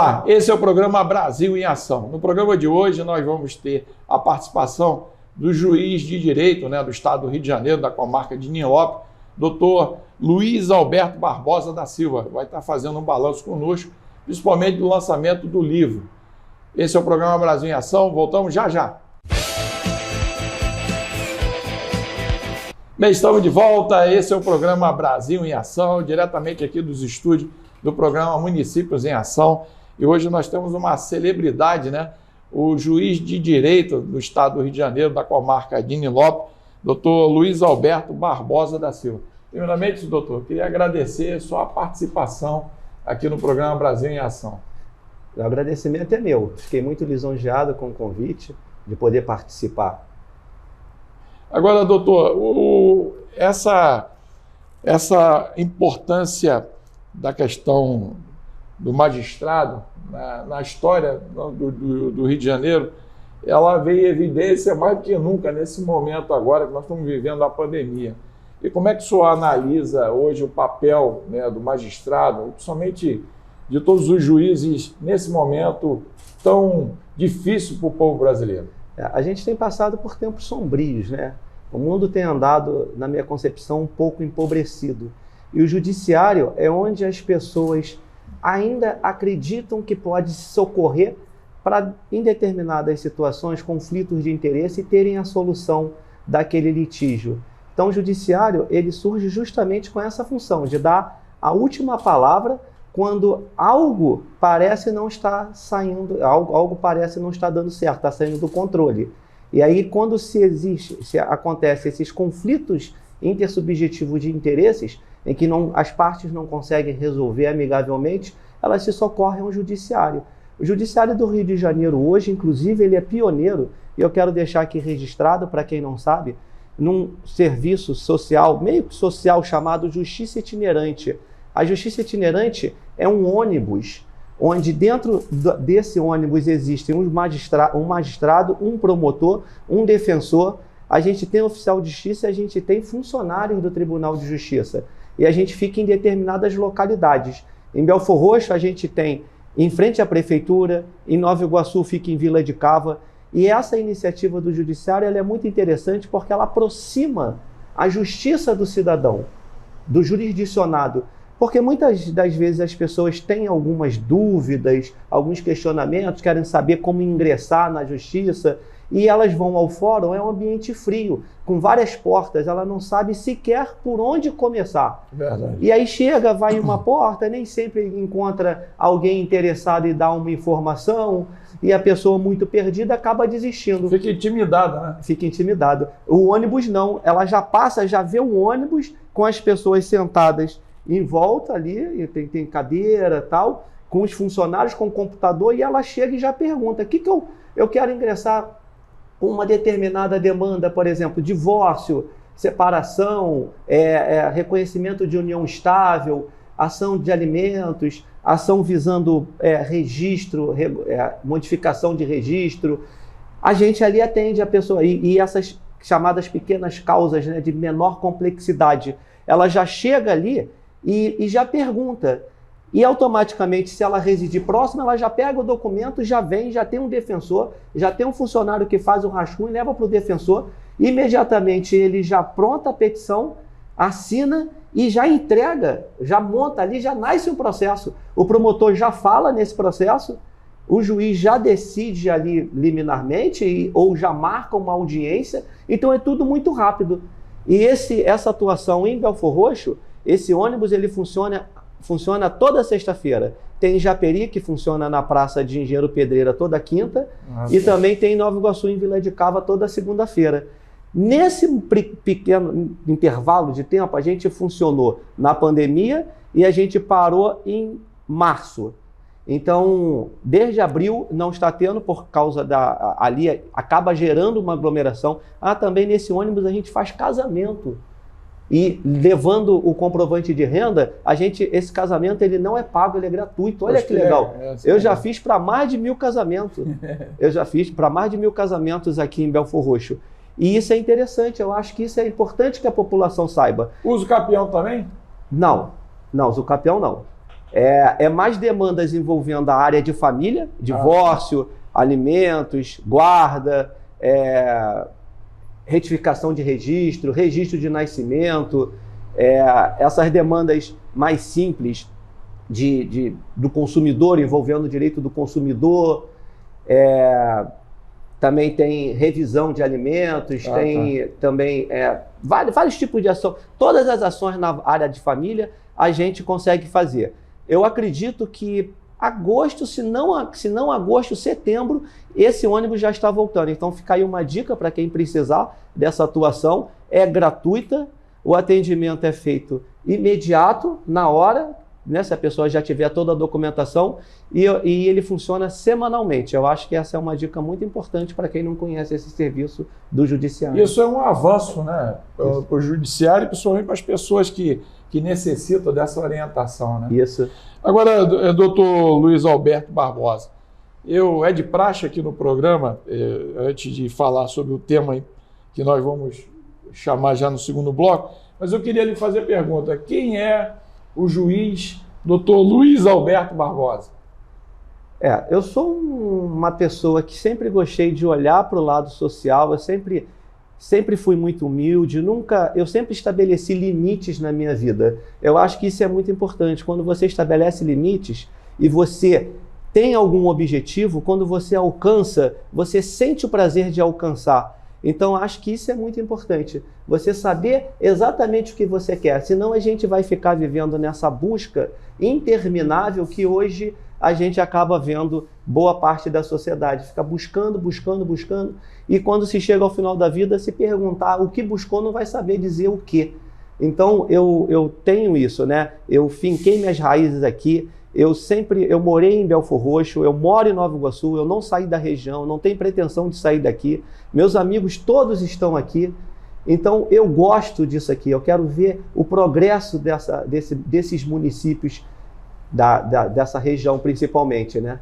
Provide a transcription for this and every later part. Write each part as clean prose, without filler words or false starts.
Olá, esse é o programa Brasil em Ação. No programa de hoje nós vamos ter a participação do juiz de direito, do estado do Rio de Janeiro, da comarca de Nilópolis, doutor Luiz Alberto Barbosa da Silva. Vai estar fazendo um balanço conosco, principalmente do lançamento do livro. Esse é o programa Brasil em Ação. Voltamos já já. Bem, estamos de volta. Esse é o programa Brasil em Ação, diretamente aqui dos estúdios do programa Municípios em Ação. E hoje nós temos uma celebridade, o juiz de direito do estado do Rio de Janeiro, da comarca de Nilópolis, doutor Luiz Alberto Barbosa da Silva. Primeiramente, doutor, queria agradecer a sua participação aqui no programa Brasil em Ação. O agradecimento é meu. Fiquei muito lisonjeado com o convite de poder participar. Agora, doutor, essa importância da questão do magistrado na história do Rio de Janeiro, ela veio em evidência mais do que nunca nesse momento agora que nós estamos vivendo a pandemia. E como é que o senhor analisa hoje o papel do magistrado, principalmente de todos os juízes, nesse momento tão difícil para o povo brasileiro? A gente tem passado por tempos sombrios, O mundo tem andado, na minha concepção, um pouco empobrecido. E o judiciário é onde as pessoas ainda acreditam que pode se socorrer para, em determinadas situações, conflitos de interesse e terem a solução daquele litígio. Então, o judiciário ele surge justamente com essa função de dar a última palavra quando algo parece não estar saindo, algo parece não estar dando certo, está saindo do controle. E aí, quando se acontece esses conflitos intersubjetivos de interesses, em que as partes não conseguem resolver amigavelmente, elas se socorrem ao judiciário. O judiciário do Rio de Janeiro hoje, inclusive, ele é pioneiro, e eu quero deixar aqui registrado, para quem não sabe, num serviço social, meio social, chamado Justiça Itinerante. A Justiça Itinerante é um ônibus, onde dentro desse ônibus existem um magistrado, um promotor, um defensor, a gente tem oficial de justiça e a gente tem funcionários do Tribunal de Justiça. E a gente fica em determinadas localidades. Em Belfor Roxo a gente tem em frente à prefeitura, em Nova Iguaçu fica em Vila de Cava. E essa iniciativa do judiciário ela é muito interessante porque ela aproxima a justiça do cidadão, do jurisdicionado. Porque muitas das vezes as pessoas têm algumas dúvidas, alguns questionamentos, querem saber como ingressar na justiça, e elas vão ao fórum, é um ambiente frio, com várias portas, ela não sabe sequer por onde começar. Verdade. E aí chega, vai em uma porta, nem sempre encontra alguém interessado em dar uma informação, e a pessoa muito perdida acaba desistindo. Fica intimidada, Fica intimidado. O ônibus não, ela já passa, já vê o ônibus com as pessoas sentadas em volta ali, tem cadeira e tal, com os funcionários, com o computador, e ela chega e já pergunta, o que eu quero ingressar com uma determinada demanda, por exemplo, divórcio, separação, reconhecimento de união estável, ação de alimentos, ação visando registro, modificação de registro. A gente ali atende a pessoa, e essas chamadas pequenas causas de menor complexidade, ela já chega ali e já pergunta. E automaticamente, se ela residir próxima, ela já pega o documento, já vem, já tem um defensor, já tem um funcionário que faz o rascunho, leva para o defensor, imediatamente ele já pronta a petição, assina e já entrega, já monta ali, já nasce um processo. O promotor já fala nesse processo, o juiz já decide ali liminarmente ou já marca uma audiência, então é tudo muito rápido. E essa atuação em Belfor Roxo, esse ônibus ele funciona toda sexta-feira. Tem em Japeri, que funciona na Praça de Engenheiro Pedreira toda quinta, e também tem em Nova Iguaçu, em Vila de Cava, toda segunda-feira. Nesse pequeno intervalo de tempo, a gente funcionou na pandemia e a gente parou em março. Então, desde abril não está tendo, por causa ali acaba gerando uma aglomeração. Também nesse ônibus a gente faz casamento. E levando o comprovante de renda, esse casamento ele não é pago, ele é gratuito. Olha que legal. Eu já fiz para mais de 1000 casamentos. Eu já fiz para mais de 1000 casamentos aqui em Belfor Roxo. E isso é interessante, eu acho que isso é importante que a população saiba. Usa o capião também? Não, usa o capião não. É mais demandas envolvendo a área de família, divórcio, alimentos, guarda, retificação de registro, registro de nascimento, essas demandas mais simples do consumidor, envolvendo o direito do consumidor. Também tem revisão de alimentos, também vários tipos de ação. Todas as ações na área de família a gente consegue fazer. Eu acredito que agosto, se não agosto, setembro, esse ônibus já está voltando. Então fica aí uma dica para quem precisar dessa atuação. É gratuita, o atendimento é feito imediato, na hora, né, se a pessoa já tiver toda a documentação, e ele funciona semanalmente. Eu acho que essa é uma dica muito importante para quem não conhece esse serviço do Judiciário. Isso é um avanço, né, para o Judiciário, principalmente para as pessoas que necessitam dessa orientação, né? Isso. Agora, doutor Luiz Alberto Barbosa, é de praxe aqui no programa, antes de falar sobre o tema que nós vamos chamar já no segundo bloco, mas eu queria lhe fazer a pergunta: quem é o juiz doutor Luiz Alberto Barbosa? Eu sou uma pessoa que sempre gostei de olhar para o lado social, eu sempre fui muito humilde, eu sempre estabeleci limites na minha vida. Eu acho que isso é muito importante. Quando você estabelece limites e você tem algum objetivo, quando você alcança, você sente o prazer de alcançar. Então, acho que isso é muito importante. Você saber exatamente o que você quer. Senão a gente vai ficar vivendo nessa busca interminável que hoje a gente acaba vendo boa parte da sociedade. Fica buscando. E quando se chega ao final da vida, se perguntar o que buscou, não vai saber dizer o quê. Então, eu tenho isso, né? Eu finquei minhas raízes aqui. Eu morei em Belfor Roxo, eu moro em Nova Iguaçu, eu não saí da região, não tenho pretensão de sair daqui. Meus amigos todos estão aqui. Então, eu gosto disso aqui. Eu quero ver o progresso desses municípios, dessa região principalmente, né?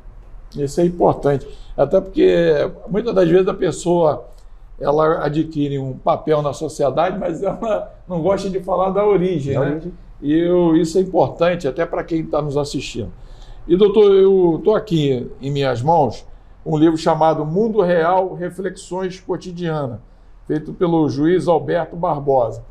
Isso é importante. Até porque muitas das vezes a pessoa ela adquire um papel na sociedade, mas ela não gosta de falar da origem, né? E isso é importante até para quem está nos assistindo. E, doutor, eu estou aqui em minhas mãos um livro chamado Mundo Real, Reflexões Cotidianas, feito pelo juiz Alberto Barbosa.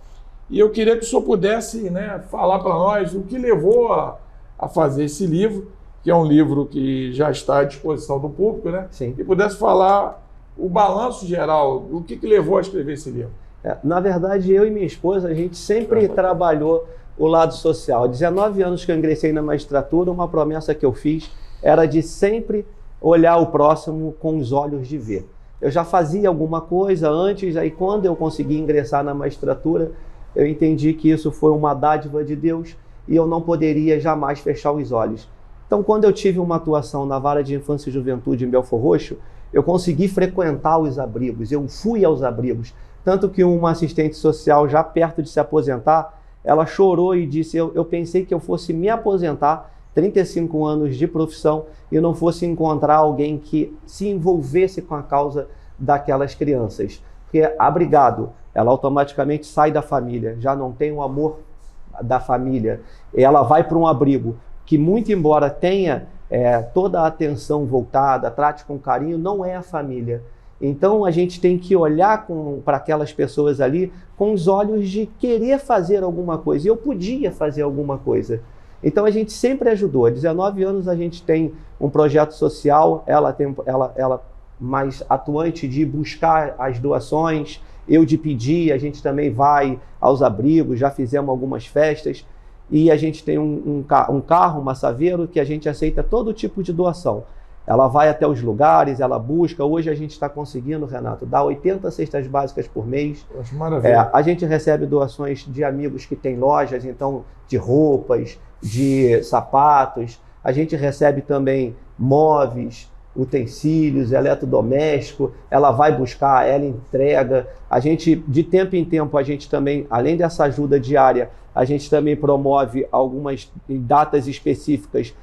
E eu queria que o senhor pudesse, né, falar para nós o que levou a fazer esse livro, que é um livro que já está à disposição do público, né? Sim. E pudesse falar o balanço geral, o que levou a escrever esse livro. Na verdade, eu e minha esposa, a gente sempre trabalhou o lado social. Há 19 anos que eu ingressei na magistratura, uma promessa que eu fiz era de sempre olhar o próximo com os olhos de ver. Eu já fazia alguma coisa antes, aí quando eu consegui ingressar na magistratura, eu entendi que isso foi uma dádiva de Deus e eu não poderia jamais fechar os olhos. Então, quando eu tive uma atuação na Vara de Infância e Juventude em Belfor Roxo, eu consegui frequentar os abrigos, eu fui aos abrigos. Tanto que uma assistente social, já perto de se aposentar, ela chorou e disse, eu pensei que eu fosse me aposentar, 35 anos de profissão, e não fosse encontrar alguém que se envolvesse com a causa daquelas crianças. Porque abrigado, ela automaticamente sai da família, já não tem o amor da família. Ela vai para um abrigo que, muito embora tenha toda a atenção voltada, trate com carinho, não é a família. Então a gente tem que olhar para aquelas pessoas ali com os olhos de querer fazer alguma coisa. E eu podia fazer alguma coisa. Então a gente sempre ajudou. Há 19 anos a gente tem um projeto social, ela mais atuante de buscar as doações, eu de pedir, a gente também vai aos abrigos, já fizemos algumas festas. E a gente tem um carro, uma Saveiro, que a gente aceita todo tipo de doação. Ela vai até os lugares, ela busca. Hoje a gente está conseguindo, Renato, dar 80 cestas básicas por mês. Acho maravilha. A gente recebe doações de amigos que têm lojas, então, de roupas, de sapatos. A gente recebe também móveis, utensílios, eletrodoméstico. Ela vai buscar, ela entrega. A gente, de tempo em tempo, a gente também, além dessa ajuda diária, a gente também promove algumas datas específicas.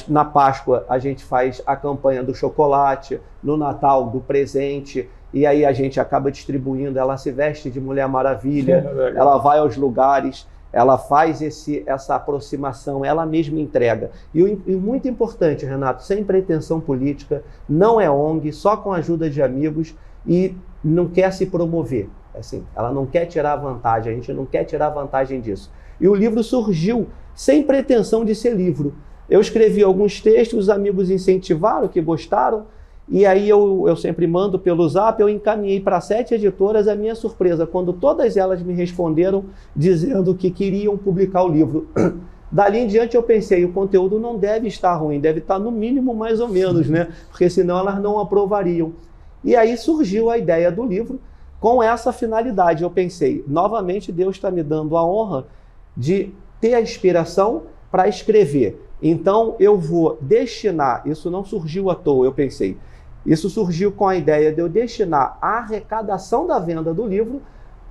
Na Páscoa, a gente faz a campanha do chocolate, no Natal, do presente, e aí a gente acaba distribuindo. Ela se veste de Mulher Maravilha, ela vai aos lugares. ela faz essa aproximação, ela mesma entrega. E muito importante, Renato, sem pretensão política, não é ONG, só com a ajuda de amigos e não quer se promover. Assim, ela não quer tirar vantagem, a gente não quer tirar vantagem disso. E o livro surgiu sem pretensão de ser livro. Eu escrevi alguns textos, os amigos incentivaram, que gostaram, e aí eu sempre mando pelo Zap, eu encaminhei para 7 editoras. A minha surpresa, quando todas elas me responderam dizendo que queriam publicar o livro. Dali em diante eu pensei, o conteúdo não deve estar ruim, deve estar no mínimo mais ou menos, né? Porque senão elas não aprovariam. E aí surgiu a ideia do livro com essa finalidade. Eu pensei, novamente Deus está me dando a honra de ter a inspiração para escrever. Então eu vou destinar, isso não surgiu à toa, eu pensei, isso surgiu com a ideia de eu destinar a arrecadação da venda do livro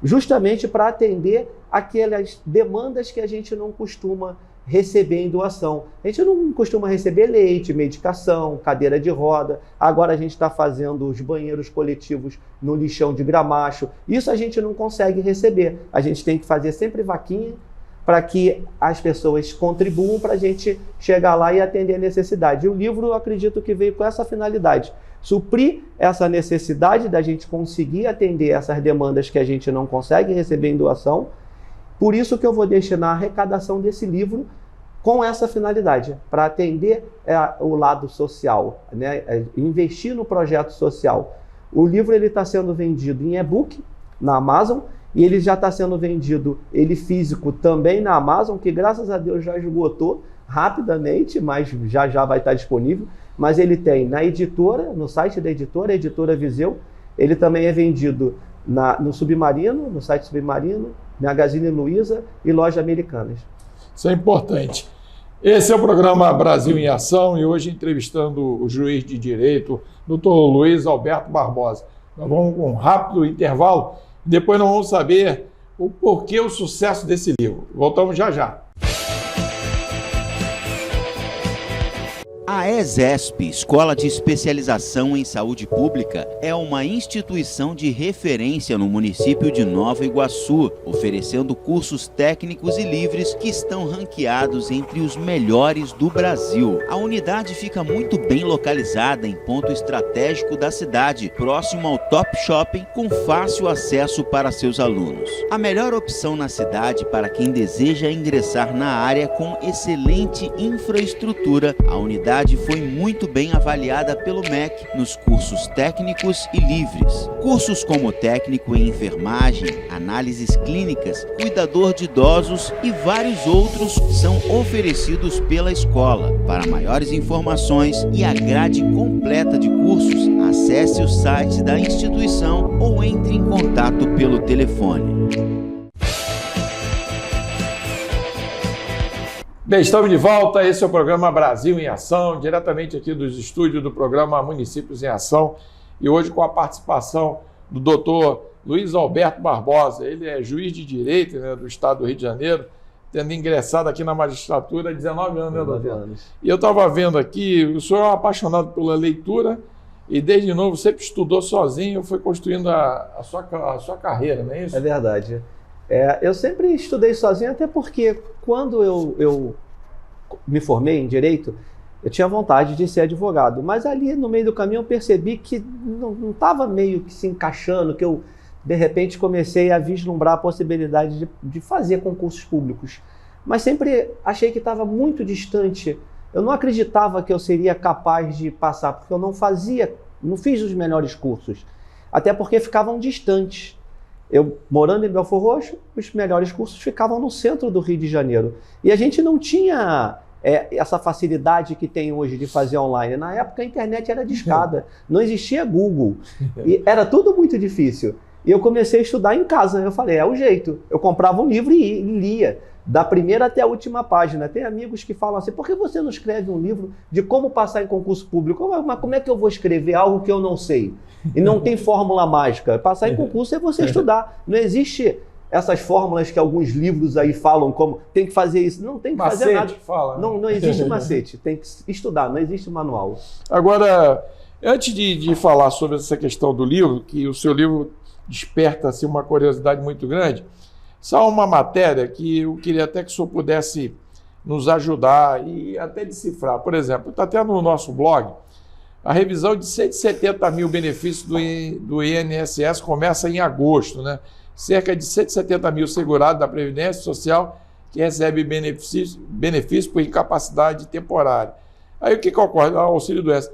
justamente para atender aquelas demandas que a gente não costuma receber em doação. A gente não costuma receber leite, medicação, cadeira de roda. Agora a gente está fazendo os banheiros coletivos no lixão de Gramacho. Isso a gente não consegue receber. A gente tem que fazer sempre vaquinha para que as pessoas contribuam para a gente chegar lá e atender a necessidade. E o livro, eu acredito que veio com essa finalidade, suprir essa necessidade da gente conseguir atender essas demandas que a gente não consegue receber em doação. Por isso que eu vou destinar a arrecadação desse livro com essa finalidade, para atender o lado social, né? Investir no projeto social. O livro está sendo vendido em e-book na Amazon, e ele já está sendo vendido, ele físico, também na Amazon, que graças a Deus já esgotou rapidamente, mas já vai estar disponível. Mas ele tem na editora, no site da editora, a Editora Viseu. Ele também é vendido no Submarino, no site Submarino, Magazine Luiza e Loja Americanas. Isso é importante. Esse é o programa Brasil em Ação e hoje entrevistando o juiz de direito, Dr. Luiz Alberto Barbosa. Nós vamos com um rápido intervalo. Depois nós vamos saber o porquê o sucesso desse livro. Voltamos já já. A ESESP, Escola de Especialização em Saúde Pública, é uma instituição de referência no município de Nova Iguaçu, oferecendo cursos técnicos e livres que estão ranqueados entre os melhores do Brasil. A unidade fica muito bem localizada em ponto estratégico da cidade, próximo ao Top Shopping, com fácil acesso para seus alunos. A melhor opção na cidade para quem deseja ingressar na área com excelente infraestrutura, a unidade foi muito bem avaliada pelo MEC nos cursos técnicos e livres. Cursos como técnico em enfermagem, análises clínicas, cuidador de idosos e vários outros são oferecidos pela escola. Para maiores informações e a grade completa de cursos, acesse o site da instituição ou entre em contato pelo telefone. Bem, estamos de volta. Esse é o programa Brasil em Ação, diretamente aqui dos estúdios do programa Municípios em Ação. E hoje com a participação do doutor Luiz Alberto Barbosa. Ele é juiz de direito, né, do estado do Rio de Janeiro, tendo ingressado aqui na magistratura há 19 anos, né, doutor? 19 anos. E eu estava vendo aqui, o senhor é um apaixonado pela leitura e desde novo sempre estudou sozinho, foi construindo a sua carreira, não é isso? É verdade. Eu sempre estudei sozinho, até porque quando eu me formei em Direito, eu tinha vontade de ser advogado. Mas ali no meio do caminho eu percebi que não estava meio que se encaixando, que eu de repente comecei a vislumbrar a possibilidade de fazer concursos públicos. Mas sempre achei que estava muito distante. Eu não acreditava que eu seria capaz de passar, porque eu não fiz os melhores cursos. Até porque ficavam distantes. Eu, morando em Belford Roxo, os melhores cursos ficavam no centro do Rio de Janeiro. E a gente não tinha essa facilidade que tem hoje de fazer online. Na época a internet era discada, não existia Google. E era tudo muito difícil. E eu comecei a estudar em casa. Eu falei, é o jeito. Eu comprava um livro e lia, da primeira até a última página. Tem amigos que falam assim, por que você não escreve um livro de como passar em concurso público? Mas como é que eu vou escrever algo que eu não sei? E não tem fórmula mágica. Passar em concurso é você estudar. Não existe essas fórmulas que alguns livros aí falam, como tem que fazer isso. Não tem que fazer nada. Fala, né? Não existe macete. Tem que estudar, não existe manual. Agora, antes de falar sobre essa questão do livro, que o seu livro desperta assim, uma curiosidade muito grande, Essa é uma matéria que eu queria até que o senhor pudesse nos ajudar e até decifrar. Por exemplo, está até no nosso blog, a revisão de 170 mil benefícios do INSS começa em agosto, né? Cerca de 170 mil segurados da Previdência Social que recebem benefício por incapacidade temporária. Aí o que ocorre? O auxílio doença.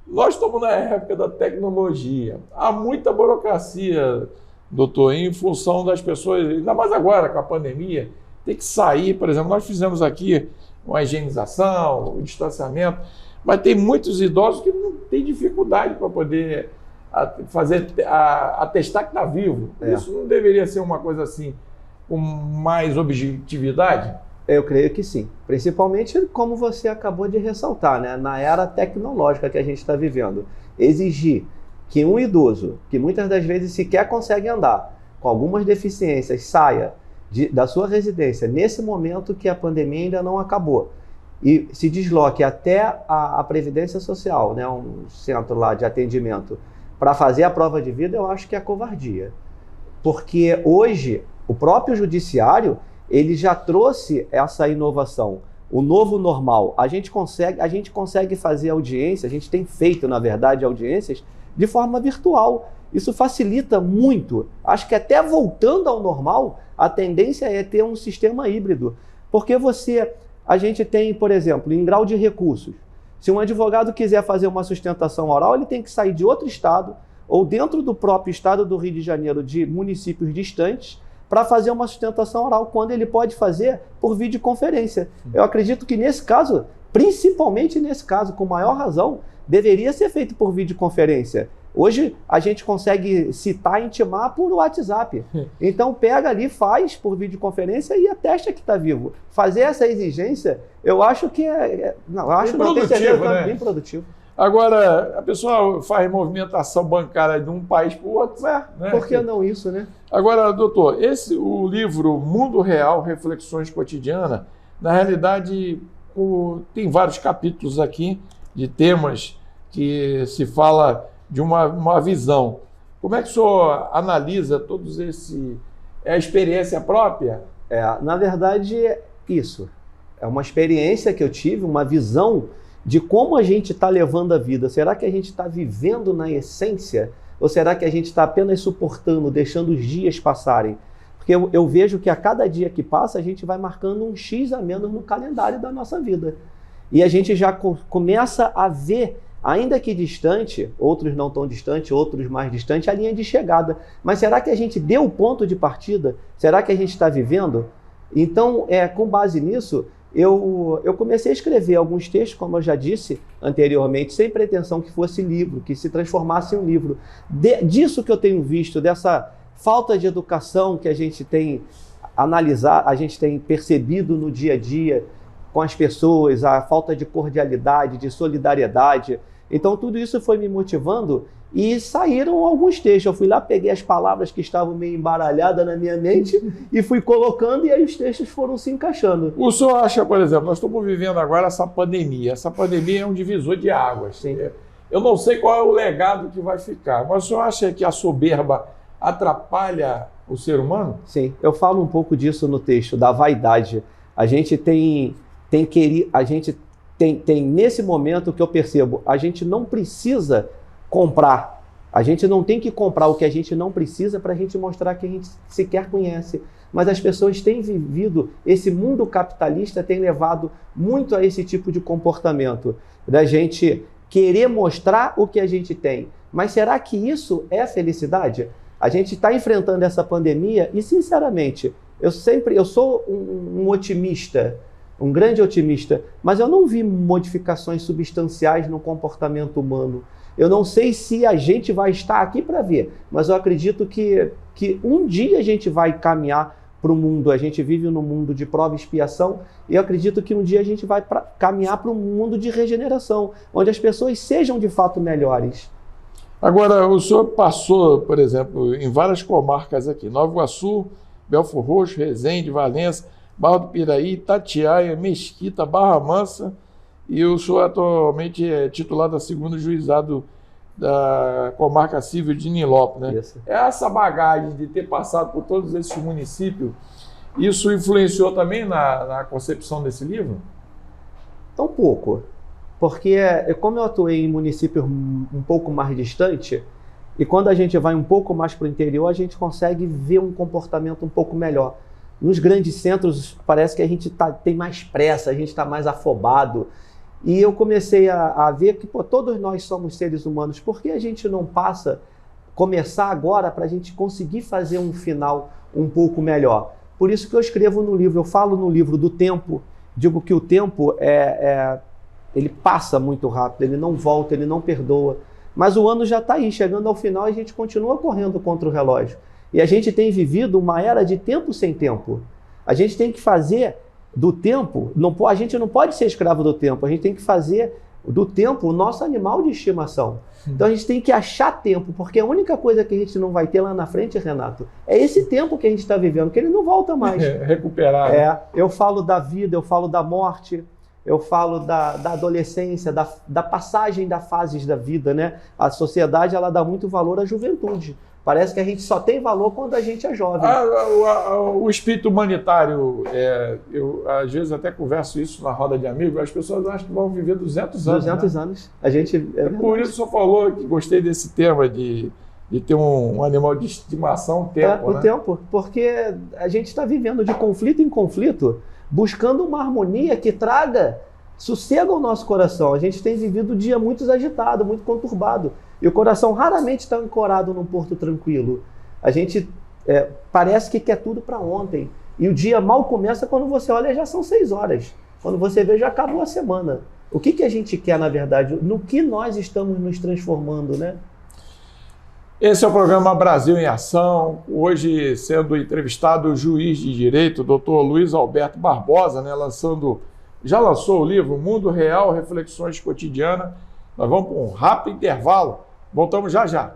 Nós estamos na época da tecnologia. Há muita burocracia, doutor, em função das pessoas, ainda mais agora com a pandemia, tem que sair, por exemplo, nós fizemos aqui uma higienização, um distanciamento, mas tem muitos idosos que não têm dificuldade para poder atestar que está vivo. Isso não deveria ser uma coisa assim, com mais objetividade? Eu creio que sim. Principalmente como você acabou de ressaltar, né? Na era tecnológica que a gente está vivendo. Exigir que um idoso, que muitas das vezes sequer consegue andar, com algumas deficiências, saia da sua residência nesse momento que a pandemia ainda não acabou e se desloque até a Previdência Social, né? Um centro lá de atendimento, para fazer a prova de vida, eu acho que é covardia. Porque hoje o próprio judiciário ele já trouxe essa inovação, o novo normal. A gente consegue fazer audiência, a gente tem feito, na verdade, audiências de forma virtual. Isso facilita muito. Acho que até voltando ao normal, a tendência é ter um sistema híbrido. Porque a gente tem, por exemplo, em grau de recursos, se um advogado quiser fazer uma sustentação oral, ele tem que sair de outro estado ou dentro do próprio estado do Rio de Janeiro, de municípios distantes, para fazer uma sustentação oral, quando ele pode fazer por videoconferência. Eu acredito que nesse caso, principalmente nesse caso, com maior razão, deveria ser feito por videoconferência. Hoje a gente consegue citar e intimar por WhatsApp. Então pega ali, faz por videoconferência e atesta que está vivo. Fazer essa exigência, eu acho que bem produtivo. Agora, a pessoa faz movimentação bancária de um país para o outro. Né? Por que não isso, né? Agora, doutor, o livro Mundo Real, Reflexões Cotidianas, na realidade, tem vários capítulos aqui de temas que se fala de uma visão. Como é que o senhor analisa todos esse... É a experiência própria? Na verdade, é isso. É uma experiência que eu tive, uma visão de como a gente está levando a vida. Será que a gente está vivendo na essência? Ou será que a gente está apenas suportando, deixando os dias passarem? Porque eu vejo que a cada dia que passa, a gente vai marcando um X a menos no calendário da nossa vida. E a gente já começa a ver, ainda que distante, outros não tão distante, outros mais distante, a linha de chegada. Mas será que a gente deu o ponto de partida? Será que a gente está vivendo? Então, com base nisso, eu comecei a escrever alguns textos, como eu já disse anteriormente, sem pretensão que fosse livro, que se transformasse em um livro. Disso que eu tenho visto, dessa falta de educação que a gente tem analisado, a gente tem percebido no dia a dia com as pessoas, a falta de cordialidade, de solidariedade. Então tudo isso foi me motivando e saíram alguns textos. Eu fui lá, peguei as palavras que estavam meio embaralhadas na minha mente e fui colocando, e aí os textos foram se encaixando. O senhor acha, por exemplo, nós estamos vivendo agora essa pandemia. Essa pandemia é um divisor de águas. Sim. Eu não sei qual é o legado que vai ficar, mas o senhor acha que a soberba atrapalha o ser humano? Sim, eu falo um pouco disso no texto, da vaidade. A gente tem nesse momento que eu percebo, a gente não precisa comprar. A gente não tem que comprar o que a gente não precisa para a gente mostrar que a gente sequer conhece. Mas as pessoas têm vivido, esse mundo capitalista tem levado muito a esse tipo de comportamento, da gente querer mostrar o que a gente tem. Mas será que isso é felicidade? A gente está enfrentando essa pandemia e, sinceramente, eu sou um otimista, um grande otimista, mas eu não vi modificações substanciais no comportamento humano. Eu não sei se a gente vai estar aqui para ver, mas eu acredito que um dia a gente vai caminhar para o mundo. A gente vive num mundo de prova e expiação, e eu acredito que um dia a gente vai caminhar para um mundo de regeneração, onde as pessoas sejam de fato melhores. Agora, o senhor passou, por exemplo, em várias comarcas aqui, Nova Iguaçu, Belfor Roxo, Resende, Valença, Barra do Piraí, Itatiaia, Mesquita, Barra Mansa, e o senhor atualmente é titular da 2º Juizado da comarca civil de Nilópolis, né? Isso. Essa bagagem de ter passado por todos esses municípios, isso influenciou também na concepção desse livro? Tão pouco, porque como eu atuei em municípios um pouco mais distante, e quando a gente vai um pouco mais para o interior, a gente consegue ver um comportamento um pouco melhor. Nos grandes centros, parece que a gente tem mais pressa, a gente está mais afobado. E eu comecei a ver que todos nós somos seres humanos. Por que a gente não começar agora para a gente conseguir fazer um final um pouco melhor? Por isso que eu escrevo no livro, eu falo no livro do tempo, digo que o tempo ele passa muito rápido, ele não volta, ele não perdoa. Mas o ano já está aí, chegando ao final, a gente continua correndo contra o relógio. E a gente tem vivido uma era de tempo sem tempo. A gente tem que fazer do tempo, a gente não pode ser escravo do tempo, a gente tem que fazer do tempo o nosso animal de estimação. Então a gente tem que achar tempo, porque a única coisa que a gente não vai ter lá na frente, Renato, é esse tempo que a gente está vivendo, que ele não volta mais. Recuperar. Eu falo da vida, eu falo da morte, eu falo da adolescência, da passagem das fases da vida, né? A sociedade, ela dá muito valor à juventude. Parece que a gente só tem valor quando a gente é jovem. O espírito humanitário, eu às vezes até converso isso na roda de amigos, as pessoas acham que vão viver 200 anos. 200 anos. A gente, por isso o senhor falou que gostei desse tema de ter um animal de estimação, o tempo, porque a gente está vivendo de conflito em conflito, buscando uma harmonia que traga sossego ao nosso coração. A gente tem vivido um dia muito agitado, muito conturbado. E o coração raramente está ancorado num porto tranquilo. A gente parece que quer tudo para ontem. E o dia mal começa quando você olha, já são 6 horas. Quando você vê, já acabou a semana. O que a gente quer, na verdade? No que nós estamos nos transformando, né? Esse é o programa Brasil em Ação. Hoje sendo entrevistado o juiz de direito, o doutor Luiz Alberto Barbosa, né, já lançou o livro Mundo Real, Reflexões Cotidianas. Nós vamos para um rápido intervalo. Voltamos já já.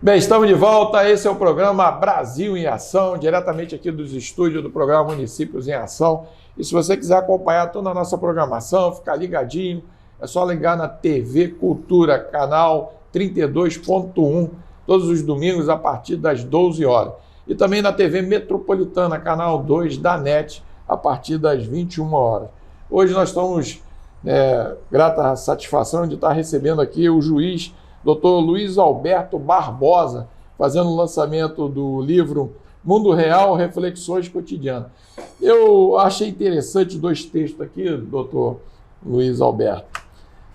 Bem, estamos de volta. Esse é o programa Brasil em Ação, diretamente aqui dos estúdios do programa Municípios em Ação. E se você quiser acompanhar toda a nossa programação, ficar ligadinho, é só ligar na TV Cultura, canal 32.1, todos os domingos a partir das 12 horas. E também na TV Metropolitana, canal 2 da NET, a partir das 21 horas. Hoje nós estamos, grata satisfação de estar recebendo aqui o juiz Dr. Luiz Alberto Barbosa, fazendo o lançamento do livro Mundo Real, Reflexões Cotidianas. Eu achei interessante 2 textos aqui, doutor Luiz Alberto,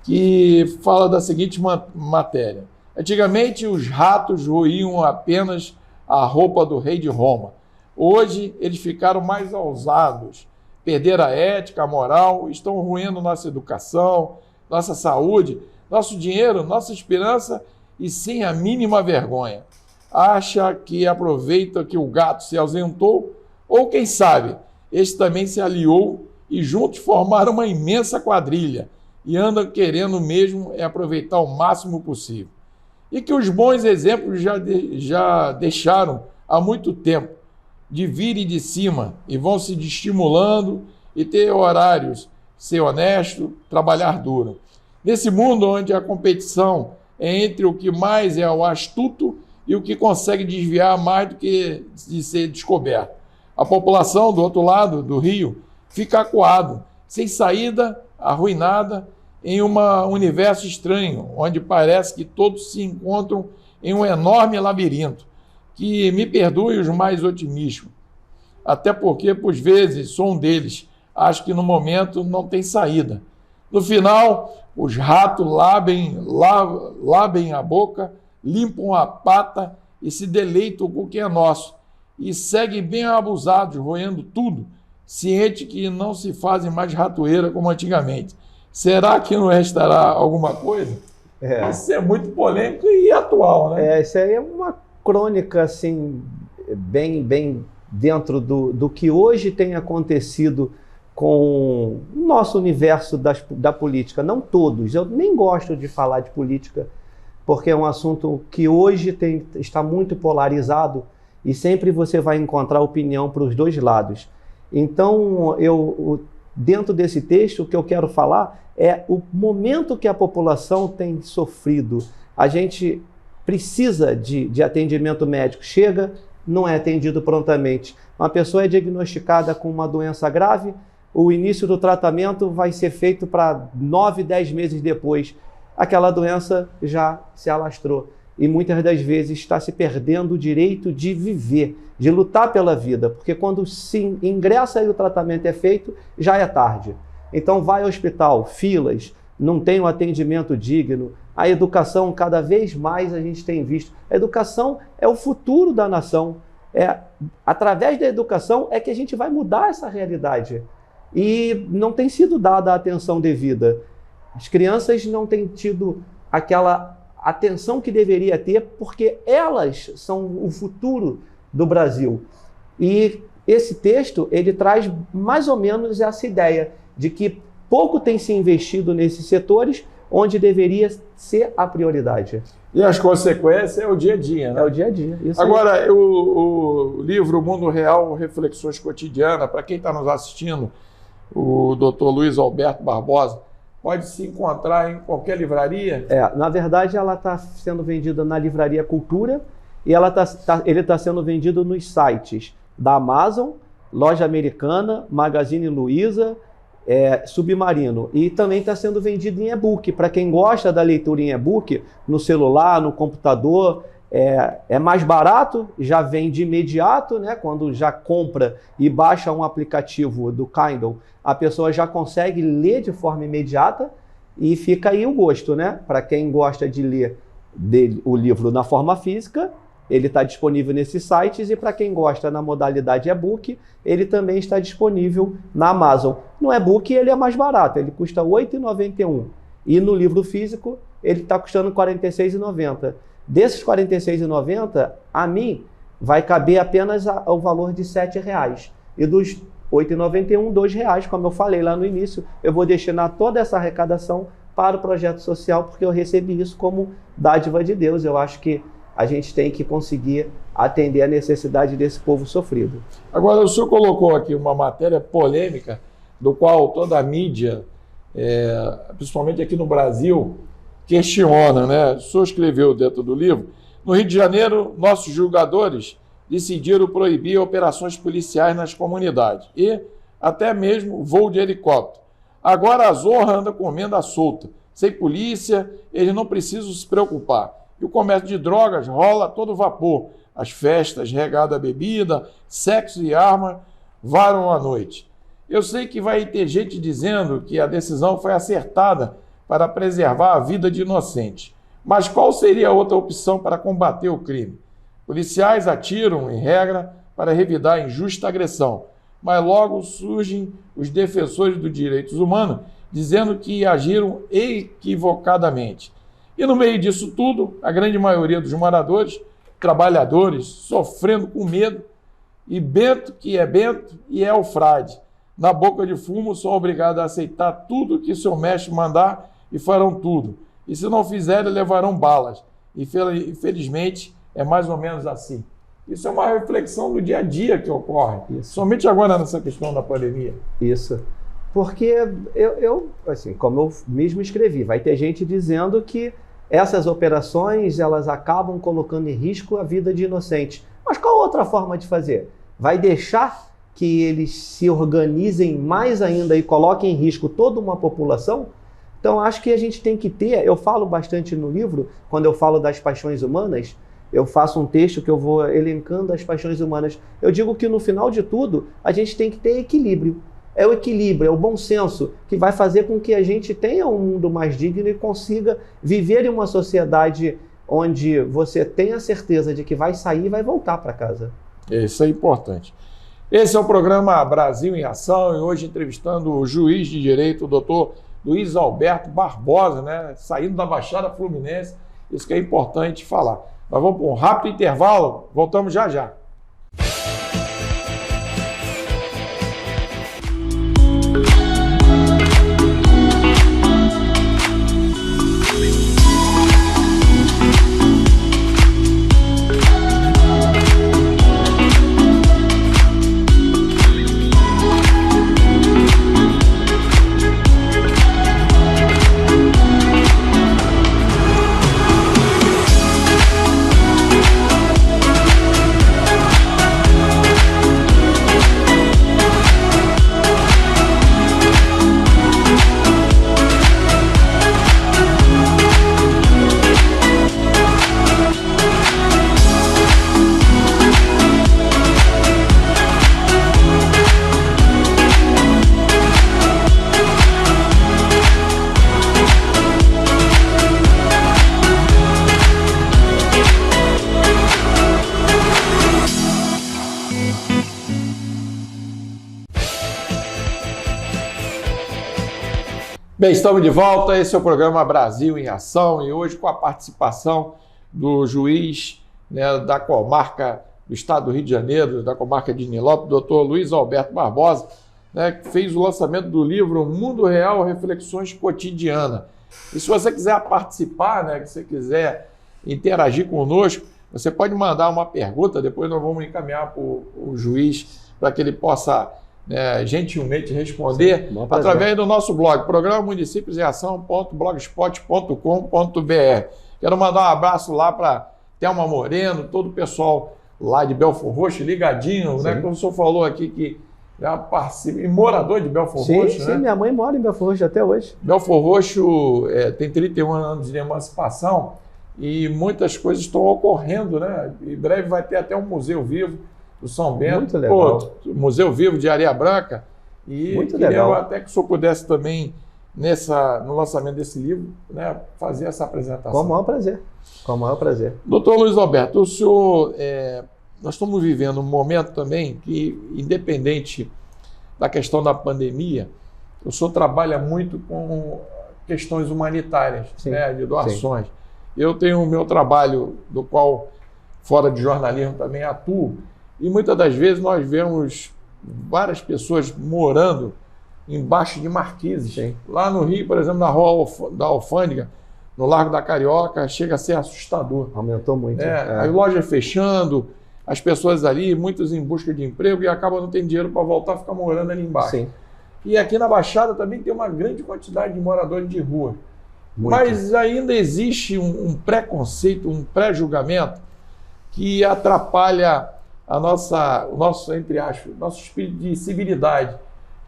que fala da seguinte matéria. Antigamente, os ratos roíam apenas a roupa do rei de Roma. Hoje, eles ficaram mais ousados, perderam a ética, a moral, estão roendo nossa educação, nossa saúde, nosso dinheiro, nossa esperança e sem a mínima vergonha. Acha que aproveita que o gato se ausentou ou, quem sabe, este também se aliou e juntos formaram uma imensa quadrilha e andam querendo mesmo aproveitar o máximo possível. E que os bons exemplos já deixaram há muito tempo, de virem de cima e vão se estimulando e ter horários, ser honesto, trabalhar duro. Nesse mundo onde a competição é entre o que mais é o astuto e o que consegue desviar mais do que de ser descoberto. A população do outro lado do rio fica acuada, sem saída, arruinada, em um universo estranho, onde parece que todos se encontram em um enorme labirinto, que me perdoe os mais otimistas, até porque, por vezes, sou um deles, acho que no momento não tem saída. No final, os ratos labem a boca, limpam a pata e se deleitam com o que é nosso, e seguem bem abusados, roendo tudo, ciente que não se fazem mais ratoeira como antigamente. Será que não restará alguma coisa? Isso é muito polêmico e atual, né? Isso aí é uma crônica, assim, bem dentro do que hoje tem acontecido com o nosso universo da política. Não todos, eu nem gosto de falar de política, porque é um assunto que hoje está muito polarizado e sempre você vai encontrar opinião para os dois lados. Então, dentro desse texto, o que eu quero falar é o momento que a população tem sofrido. A gente precisa de atendimento médico. Chega, não é atendido prontamente. Uma pessoa é diagnosticada com uma doença grave, o início do tratamento vai ser feito para 9, 10 meses depois. Aquela doença já se alastrou. E muitas das vezes está se perdendo o direito de viver, de lutar pela vida, porque quando se ingressa e o tratamento é feito, já é tarde. Então vai ao hospital, filas, não tem um atendimento digno. A educação, cada vez mais a gente tem visto. A educação é o futuro da nação. Através da educação é que a gente vai mudar essa realidade. E não tem sido dada a atenção devida. As crianças não têm tido aquela atenção que deveria ter, porque elas são o futuro do Brasil. E esse texto, ele traz mais ou menos essa ideia de que pouco tem se investido nesses setores onde deveria ser a prioridade. E as consequências é o dia a dia, né? É o dia a dia. Isso agora, aí. O livro Mundo Real, Reflexões Cotidianas, para quem está nos assistindo, o Dr. Luiz Alberto Barbosa, pode se encontrar em qualquer livraria? Na verdade, ela está sendo vendida na Livraria Cultura e ele está sendo vendido nos sites da Amazon, Loja Americana, Magazine Luiza, Submarino. E também está sendo vendido em e-book. Para quem gosta da leitura em e-book, no celular, no computador, é mais barato, já vem de imediato, né? Quando já compra e baixa um aplicativo do Kindle, a pessoa já consegue ler de forma imediata e fica aí o gosto, né? Para quem gosta de ler o livro na forma física, ele está disponível nesses sites, e para quem gosta na modalidade e-book, ele também está disponível na Amazon. No e-book ele é mais barato, ele custa R$ 8,91. E no livro físico ele está custando R$ 46,90. Desses R$ 46,90, a mim vai caber apenas o valor de R$ 7,00. E dos R$ 8,91, R$ 2,00, como eu falei lá no início, eu vou destinar toda essa arrecadação para o projeto social, porque eu recebi isso como dádiva de Deus. Eu acho que a gente tem que conseguir atender a necessidade desse povo sofrido. Agora, o senhor colocou aqui uma matéria polêmica, do qual toda a mídia, principalmente aqui no Brasil, questiona, né? O senhor escreveu dentro do livro: no Rio de Janeiro, nossos julgadores decidiram proibir operações policiais nas comunidades e até mesmo voo de helicóptero. Agora a Zorra anda comendo à solta. Sem polícia, eles não precisam se preocupar. E o comércio de drogas rola a todo vapor. As festas regadas a bebida, sexo e arma varam a noite. Eu sei que vai ter gente dizendo que a decisão foi acertada para preservar a vida de inocentes. Mas qual seria a outra opção para combater o crime? Policiais atiram, em regra, para revidar a injusta agressão, mas logo surgem os defensores dos direitos humanos dizendo que agiram equivocadamente. E no meio disso tudo, a grande maioria dos moradores, trabalhadores, sofrendo com medo, e Bento, que é Bento, e é o frade. Na boca de fumo, são obrigados a aceitar tudo que seu mestre mandar e farão tudo. E se não fizerem, levarão balas. Infelizmente, é mais ou menos assim. Isso é uma reflexão do dia a dia que ocorre, somente agora nessa questão da pandemia. Isso. Porque assim, como eu mesmo escrevi, vai ter gente dizendo que essas operações elas acabam colocando em risco a vida de inocentes. Mas qual outra forma de fazer? Vai deixar que eles se organizem mais ainda e coloquem em risco toda uma população? Então, acho que a gente tem que ter, eu falo bastante no livro, quando eu falo das paixões humanas, eu faço um texto que eu vou elencando as paixões humanas. Eu digo que no final de tudo, a gente tem que ter equilíbrio. É o equilíbrio, é o bom senso que vai fazer com que a gente tenha um mundo mais digno e consiga viver em uma sociedade onde você tenha certeza de que vai sair e vai voltar para casa. Isso é importante. Esse é o programa Brasil em Ação e hoje entrevistando o juiz de direito, o doutor Luiz Alberto Barbosa, né? Saindo da Baixada Fluminense. Isso que é importante falar. Nós vamos para um rápido intervalo, voltamos já já. Bem, estamos de volta, esse é o programa Brasil em Ação e hoje com a participação do juiz, né, da comarca do estado do Rio de Janeiro, da comarca de Nilópolis, doutor Luiz Alberto Barbosa, né, que fez o lançamento do livro Mundo Real, Reflexões Cotidianas. E se você quiser participar, né, que você quiser interagir conosco, você pode mandar uma pergunta, depois nós vamos encaminhar para o juiz para que ele possa gentilmente responder. Sim, através do nosso blog, programa Municípios em Ação.blogspot.com.br. Quero mandar um abraço lá para Thelma Moreno, todo o pessoal lá de Belford Roxo, ligadinho, né? Como o senhor falou aqui que já participa, e morador de Belford Roxo, né? Sim, minha mãe mora em Belford Roxo até hoje. Belford Roxo tem 31 anos de emancipação e muitas coisas estão ocorrendo, né? Em breve vai ter até um museu vivo do São Bento. Muito legal. Museu Vivo de Areia Branca. E muito legal. Até que o senhor pudesse também, no lançamento desse livro, né, fazer essa apresentação. Com o maior prazer. Com o maior prazer. Doutor Luiz Alberto, o senhor, nós estamos vivendo um momento também que, independente da questão da pandemia, o senhor trabalha muito com questões humanitárias, né, de doações. Sim. Eu tenho o meu trabalho, do qual, fora de jornalismo, também atuo, e muitas das vezes nós vemos várias pessoas morando embaixo de marquises. Sim. Lá no Rio, por exemplo, na Rua da Alfândega, no Largo da Carioca, chega a ser assustador. Aumentou muito. As lojas fechando, as pessoas ali, muitos em busca de emprego, e acabam não tendo dinheiro para voltar a ficar morando ali embaixo. Sim. E aqui na Baixada também tem uma grande quantidade de moradores de rua. Muito. Mas ainda existe um preconceito, um pré-julgamento que atrapalha o nosso, entre aspas, nosso espírito de civilidade.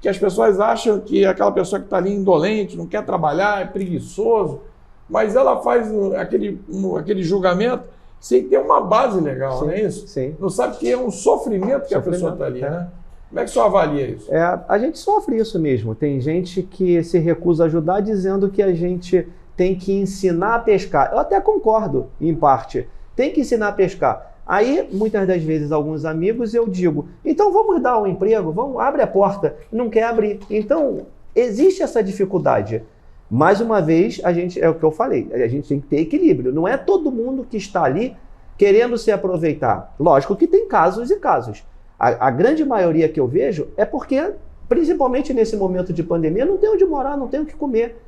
Que as pessoas acham que aquela pessoa que está ali indolente, não quer trabalhar, é preguiçoso, mas ela faz aquele julgamento sem ter uma base legal, sim, não é isso? Sim. Não sabe que é um sofrimento que a pessoa está ali, né? Como é que o senhor avalia isso? A gente sofre isso mesmo. Tem gente que se recusa a ajudar dizendo que a gente tem que ensinar a pescar. Eu até concordo, em parte. Tem que ensinar a pescar. Aí, muitas das vezes, alguns amigos, eu digo, então vamos dar um emprego, abre a porta. Não quer abrir. Então, existe essa dificuldade. Mais uma vez, é o que eu falei, a gente tem que ter equilíbrio. Não é todo mundo que está ali querendo se aproveitar. Lógico que tem casos e casos. A grande maioria que eu vejo é porque, principalmente nesse momento de pandemia, não tem onde morar, não tem o que comer.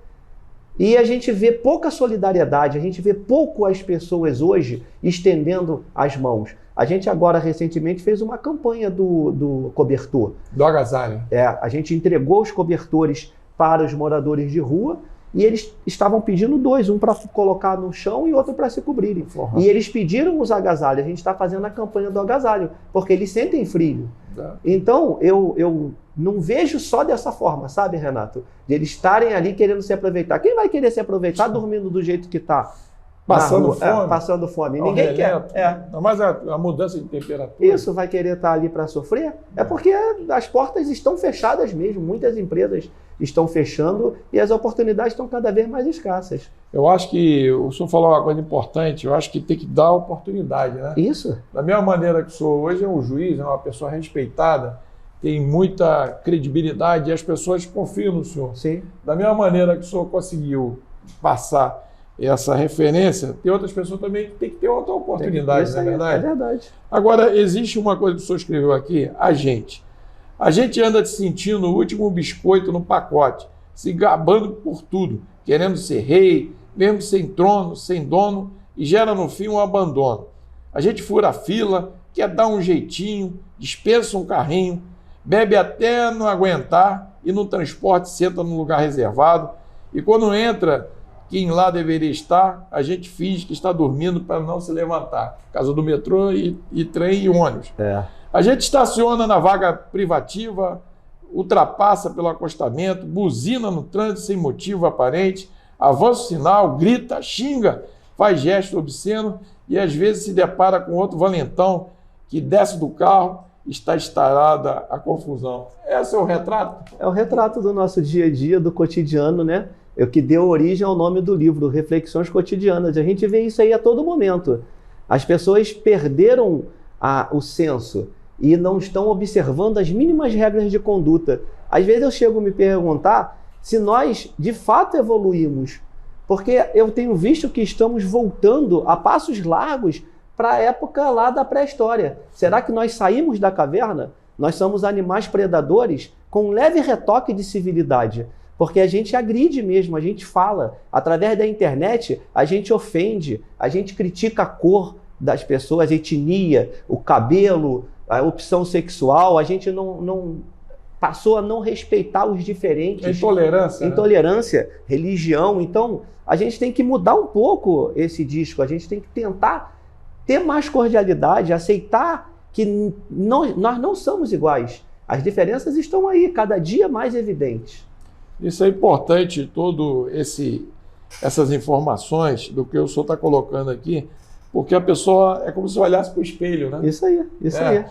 E a gente vê pouca solidariedade, a gente vê pouco as pessoas hoje estendendo as mãos. A gente agora, recentemente, fez uma campanha do cobertor. Do agasalho. A gente entregou os cobertores para os moradores de rua e eles estavam pedindo 2, um para colocar no chão e outro para se cobrirem. Uhum. E eles pediram os agasalhos. A gente está fazendo a campanha do agasalho, porque eles sentem frio. Então, eu não vejo só dessa forma, sabe, Renato? De eles estarem ali querendo se aproveitar. Quem vai querer se aproveitar dormindo do jeito que está? Passando fome. Passando fome. Ninguém quer. Mas a mudança de temperatura. Isso vai querer estar ali para sofrer? É porque as portas estão fechadas mesmo. Muitas empresas estão fechando e as oportunidades estão cada vez mais escassas. Eu acho que o senhor falou uma coisa importante. Eu acho que tem que dar oportunidade, né? Isso. Da mesma maneira que o senhor hoje é um juiz, é uma pessoa respeitada, tem muita credibilidade e as pessoas confiam no senhor. Sim. Da mesma maneira que o senhor conseguiu passar essa referência, tem outras pessoas também que tem que ter outra oportunidade, não é verdade? É verdade. Agora, existe uma coisa que o senhor escreveu aqui, a gente anda se sentindo o último biscoito no pacote, se gabando por tudo, querendo ser rei, mesmo sem trono, sem dono, e gera no fim um abandono. A gente fura a fila, quer dar um jeitinho, dispensa um carrinho, bebe até não aguentar e no transporte senta num lugar reservado, e quando entra quem lá deveria estar, a gente finge que está dormindo para não se levantar. Caso do metrô e trem e ônibus. A gente estaciona na vaga privativa, ultrapassa pelo acostamento, buzina no trânsito sem motivo aparente, avança o sinal, grita, xinga, faz gesto obsceno e às vezes se depara com outro valentão que desce do carro, está instalada a confusão. Esse é o retrato? É o retrato do nosso dia a dia, do cotidiano, né? O que deu origem ao nome do livro, Reflexões Cotidianas. A gente vê isso aí a todo momento. As pessoas perderam o senso e não estão observando as mínimas regras de conduta. Às vezes eu chego a me perguntar se nós, de fato, evoluímos. Porque eu tenho visto que estamos voltando a passos largos para a época lá da pré-história. Será que nós saímos da caverna? Nós somos animais predadores com um leve retoque de civilidade. Porque a gente agride mesmo, a gente fala. Através da internet, a gente ofende, a gente critica a cor das pessoas, a etnia, o cabelo, a opção sexual. A gente não passou a não respeitar os diferentes. Intolerância. Intolerância, né? Religião. Então, a gente tem que mudar um pouco esse disco. A gente tem que tentar ter mais cordialidade, aceitar que nós não somos iguais. As diferenças estão aí, cada dia mais evidentes. Isso é importante, essas informações do que o senhor está colocando aqui, porque a pessoa é como se olhasse para o espelho, né? Isso aí.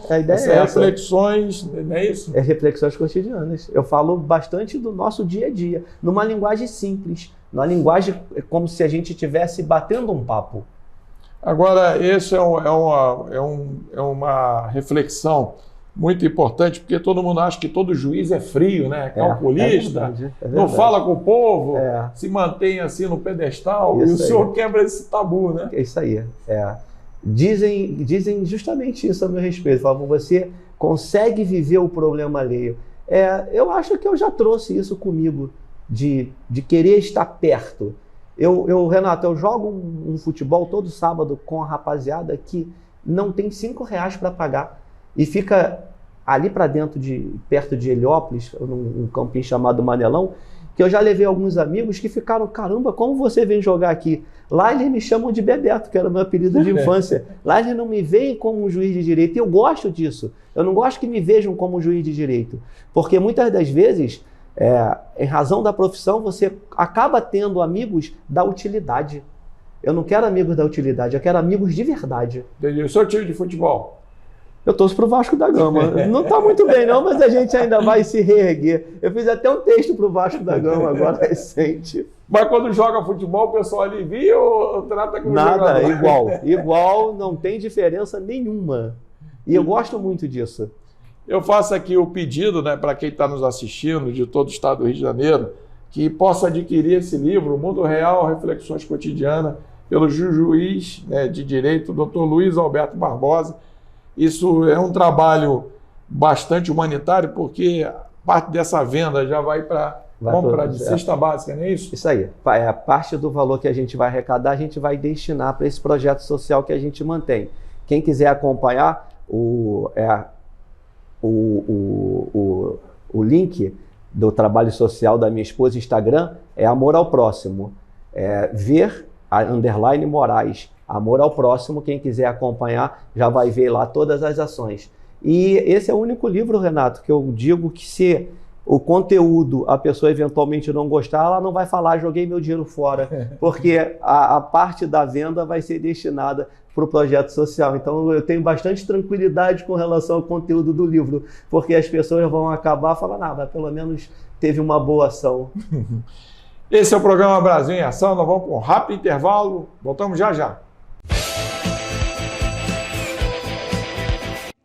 A ideia é essa. Reflexões, não é isso? É reflexões cotidianas. Eu falo bastante do nosso dia a dia, numa linguagem simples, numa linguagem como se a gente estivesse batendo um papo. Agora, esse é uma reflexão muito importante, porque todo mundo acha que todo juiz é frio, né? Calculista, é verdade. não fala com o povo, se mantém assim no pedestal, isso, e o senhor quebra esse tabu, né? É isso aí. Dizem justamente isso a meu respeito. Falam, você consegue viver o problema alheio. Eu acho que eu já trouxe isso comigo, de querer estar perto. Renato, eu jogo um futebol todo sábado com a rapaziada que não tem R$5 para pagar. E fica ali para dentro, perto de Heliópolis, num campinho chamado Manelão, que eu já levei alguns amigos que ficaram, caramba, como você vem jogar aqui? Lá eles me chamam de Bebeto, que era o meu apelido de infância. Lá eles não me veem como um juiz de direito, e eu gosto disso. Eu não gosto que me vejam como um juiz de direito, porque muitas das vezes, em razão da profissão, você acaba tendo amigos da utilidade. Eu não quero amigos da utilidade, eu quero amigos de verdade. Entendi. O seu time de futebol? Eu torço para o Vasco da Gama. Não está muito bem não, mas a gente ainda vai se reerguer. Eu fiz até um texto para o Vasco da Gama agora recente. Mas quando joga futebol, o pessoal alivia ou trata como nada, jogador? Igual, não tem diferença nenhuma. E eu gosto muito disso. Eu faço aqui o pedido, né, para quem está nos assistindo, de todo o estado do Rio de Janeiro, que possa adquirir esse livro, O Mundo Real, Reflexões Cotidianas, pelo juiz, né, de direito, Dr. Luiz Alberto Barbosa. Isso é um trabalho bastante humanitário, porque parte dessa venda já vai para compra de cesta básica, não é isso? Isso aí. A parte do valor que a gente vai arrecadar, a gente vai destinar para esse projeto social que a gente mantém. Quem quiser acompanhar, o link do trabalho social da minha esposa, Instagram, é Amor ao Próximo. _Moraes. Amor ao Próximo, quem quiser acompanhar já vai ver lá todas as ações. E esse é o único livro, Renato, que eu digo que se o conteúdo a pessoa eventualmente não gostar, ela não vai falar, joguei meu dinheiro fora, porque a parte da venda vai ser destinada para o projeto social. Então eu tenho bastante tranquilidade com relação ao conteúdo do livro, porque as pessoas vão acabar falando, mas pelo menos teve uma boa ação. Esse é o programa Brasil em Ação, nós vamos para um rápido intervalo, voltamos já já.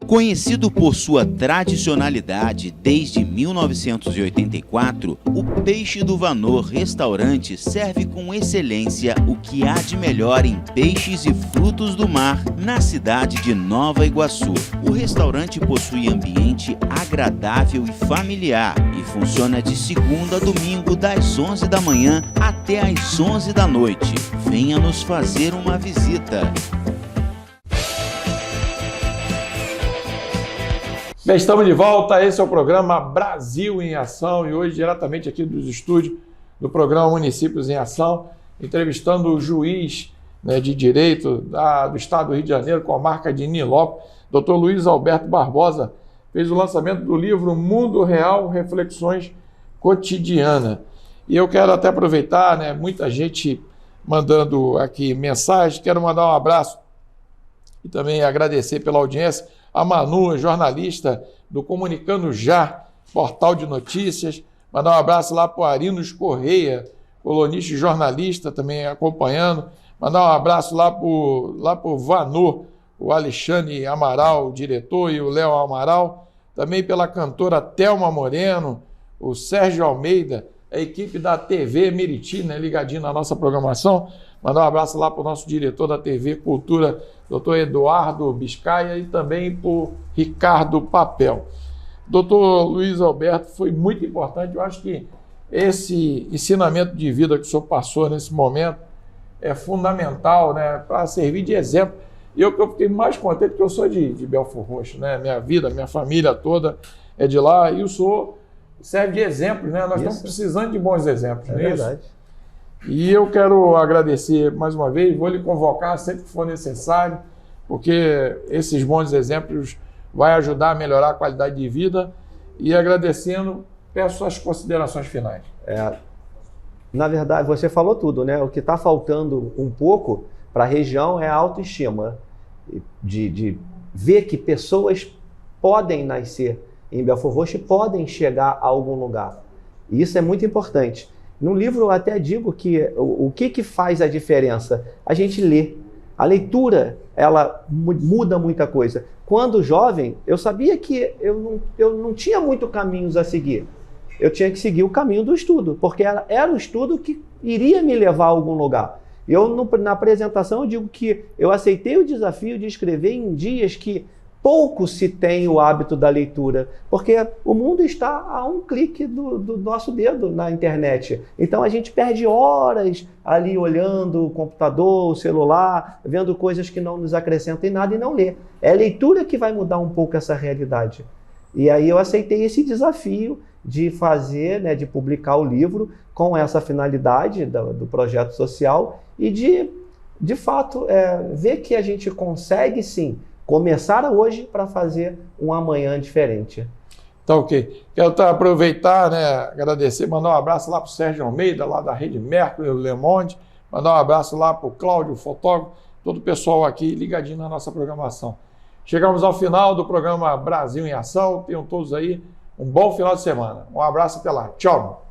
Conhecido por sua tradicionalidade desde 1984, o Peixe do Vanor Restaurante serve com excelência o que há de melhor em peixes e frutos do mar na cidade de Nova Iguaçu. O restaurante possui ambiente agradável e familiar e funciona de segunda a domingo das 11 da manhã até às 11 da noite. Venha nos fazer uma visita. Bem, estamos de volta, esse é o programa Brasil em Ação e hoje diretamente aqui dos estúdios do programa Municípios em Ação, entrevistando o juiz, né, de direito do estado do Rio de Janeiro, com a marca de Nilópolis, Dr. Luiz Alberto Barbosa, fez o lançamento do livro Mundo Real, Reflexões Cotidianas. E eu quero até aproveitar, né, muita gente mandando aqui mensagens, quero mandar um abraço e também agradecer pela audiência a Manu, jornalista do Comunicando Já, portal de notícias. Mandar um abraço lá para o Arinos Correia, colunista e jornalista, também acompanhando. Mandar um abraço lá para o Vanor, o Alexandre Amaral, o diretor, e o Léo Amaral. Também pela cantora Thelma Moreno, o Sérgio Almeida, a equipe da TV Meriti, né, ligadinho na nossa programação. Mandar um abraço lá para o nosso diretor da TV Cultura, Dr. Eduardo Biscaia, e também para o Ricardo Papel. Dr. Luiz Alberto, foi muito importante. Eu acho que esse ensinamento de vida que o senhor passou nesse momento é fundamental, né, para servir de exemplo. E eu fiquei mais contente porque eu sou de Belford Roxo, né? Minha vida, minha família toda é de lá, e o senhor serve de exemplo, né? Nós estamos precisando de bons exemplos, não é verdade? Isso? E eu quero agradecer mais uma vez, vou lhe convocar sempre que for necessário, porque esses bons exemplos vão ajudar a melhorar a qualidade de vida. E agradecendo, peço as considerações finais. Na verdade, você falou tudo, né? O que está faltando um pouco para a região é a autoestima, de ver que pessoas podem nascer em Belford Roxo e podem chegar a algum lugar. E isso é muito importante. No livro eu até digo que o que faz a diferença? A gente lê. A leitura, ela muda muita coisa. Quando jovem, eu sabia que eu não tinha muito caminhos a seguir. Eu tinha que seguir o caminho do estudo, porque era o estudo que iria me levar a algum lugar. Na apresentação, eu digo que eu aceitei o desafio de escrever em dias que pouco se tem o hábito da leitura, porque o mundo está a um clique do nosso dedo na internet. Então a gente perde horas ali olhando o computador, o celular, vendo coisas que não nos acrescentam em nada e não lê. É a leitura que vai mudar um pouco essa realidade. E aí eu aceitei esse desafio de fazer, né, de publicar o livro com essa finalidade do projeto social e de fato, ver que a gente consegue sim começar hoje para fazer um amanhã diferente. Tá ok. Quero aproveitar, né, agradecer, mandar um abraço lá para o Sérgio Almeida, lá da Rede Mercury, Le Monde, mandar um abraço lá para o Cláudio, fotógrafo, todo o pessoal aqui ligadinho na nossa programação. Chegamos ao final do programa Brasil em Ação. Tenham todos aí um bom final de semana. Um abraço, até lá. Tchau.